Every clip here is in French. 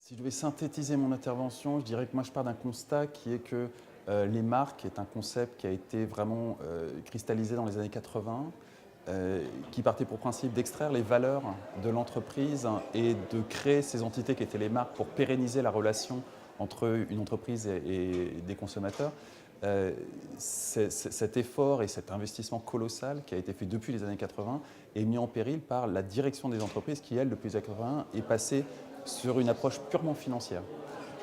Si je devais synthétiser mon intervention, je dirais que moi je pars d'un constat qui est que les marques est un concept qui a été vraiment cristallisé dans les années 80, qui partait pour principe d'extraire les valeurs de l'entreprise et de créer ces entités qui étaient les marques pour pérenniser la relation entre une entreprise et des consommateurs. Cet effort et cet investissement colossal qui a été fait depuis les années 80 est mis en péril par la direction des entreprises qui, elle, depuis les années 80, est passée sur une approche purement financière.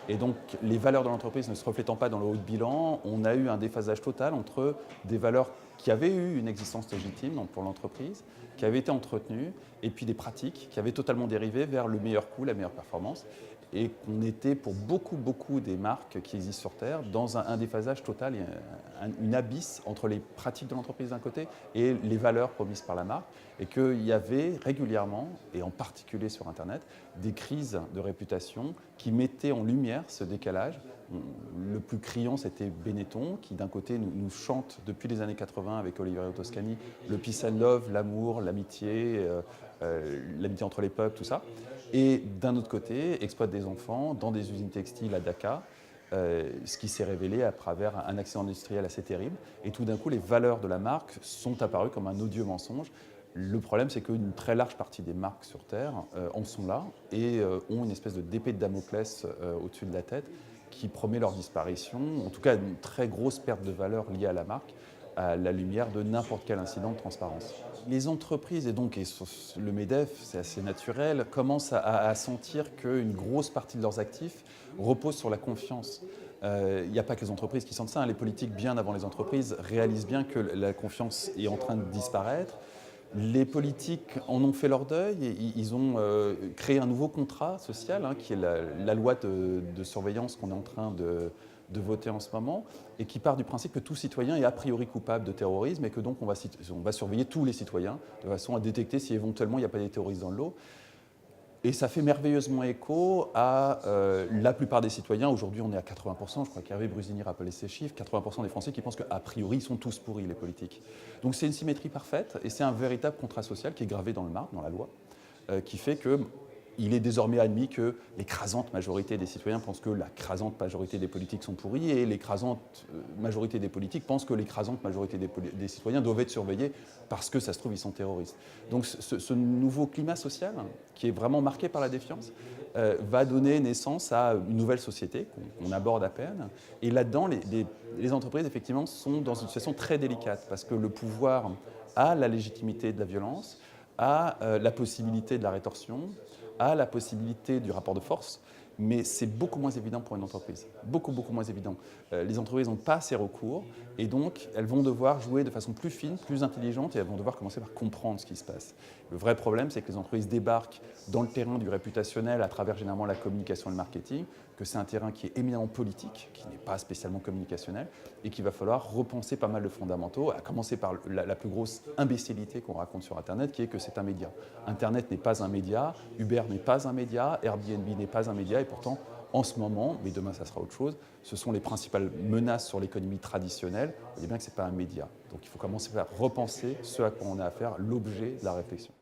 Et donc, les valeurs de l'entreprise ne se reflétant pas dans le haut de bilan, on a eu un déphasage total entre des valeurs qui avaient eu une existence légitime donc pour l'entreprise, qui avaient été entretenues, et puis des pratiques qui avaient totalement dérivé vers le meilleur coût, la meilleure performance, et qu'on était pour beaucoup des marques qui existent sur Terre dans un déphasage total, une abysse entre les pratiques de l'entreprise d'un côté et les valeurs promises par la marque, et qu'il y avait régulièrement, et en particulier sur Internet, des crises de réputation qui mettaient en lumière ce décalage. Le plus criant, c'était Benetton, qui d'un côté nous chante depuis les années 80 avec Oliverio Toscani le peace and love, l'amour, l'amitié, l'amitié entre les peuples, tout ça. Et d'un autre côté, exploite des enfants dans des usines textiles à Dhaka, ce qui s'est révélé à travers un accident industriel assez terrible. Et tout d'un coup, les valeurs de la marque sont apparues comme un odieux mensonge. Le problème, c'est qu'une très large partie des marques sur Terre en sont là et ont une espèce d'épée de Damoclès au-dessus de la tête qui promet leur disparition, en tout cas une très grosse perte de valeur liée à la marque, à la lumière de n'importe quel incident de transparence. Les entreprises, et donc et le MEDEF, c'est assez naturel, commencent à sentir qu'une grosse partie de leurs actifs repose sur la confiance. Il n'y a pas que les entreprises qui sentent ça, hein. Les politiques, bien avant les entreprises, réalisent bien que la confiance est en train de disparaître. Les politiques en ont fait leur deuil et ils ont créé un nouveau contrat social, hein, qui est la loi de surveillance qu'on est en train de voter en ce moment, et qui part du principe que tout citoyen est a priori coupable de terrorisme et que donc on va surveiller tous les citoyens de façon à détecter si éventuellement il n'y a pas des terroristes dans le lot. Et ça fait merveilleusement écho à la plupart des citoyens. Aujourd'hui, on est à 80%, je crois qu'Hervé Brusini rappelait ces chiffres, 80% des Français qui pensent qu'a priori, ils sont tous pourris, les politiques. Donc c'est une symétrie parfaite et c'est un véritable contrat social qui est gravé dans le marbre, dans la loi, qui fait qu'il est désormais admis que l'écrasante majorité des citoyens pensent que l'écrasante majorité des politiques sont pourris et l'écrasante majorité des politiques pensent que l'écrasante majorité des citoyens doivent être surveillés parce que ça se trouve ils sont terroristes. Donc ce nouveau climat social qui est vraiment marqué par la défiance va donner naissance à une nouvelle société qu'on aborde à peine. Et là-dedans, les entreprises effectivement sont dans une situation très délicate parce que le pouvoir a la légitimité de la violence, a la possibilité de la rétorsion, a la possibilité du rapport de force, mais c'est beaucoup moins évident pour une entreprise. Beaucoup moins évident. Les entreprises n'ont pas ces recours et donc elles vont devoir jouer de façon plus fine, plus intelligente et elles vont devoir commencer par comprendre ce qui se passe. Le vrai problème, c'est que les entreprises débarquent dans le terrain du réputationnel à travers généralement la communication et le marketing, que c'est un terrain qui est éminemment politique, qui n'est pas spécialement communicationnel et qu'il va falloir repenser pas mal de fondamentaux, à commencer par la plus grosse imbécilité qu'on raconte sur Internet, qui est que c'est un média. Internet n'est pas un média, Uber n'est pas un média, Airbnb n'est pas un média et pourtant, en ce moment, mais demain ça sera autre chose, ce sont les principales menaces sur l'économie traditionnelle. Vous voyez bien que ce n'est pas un média. Donc il faut commencer par repenser ce à quoi on a affaire, l'objet de la réflexion.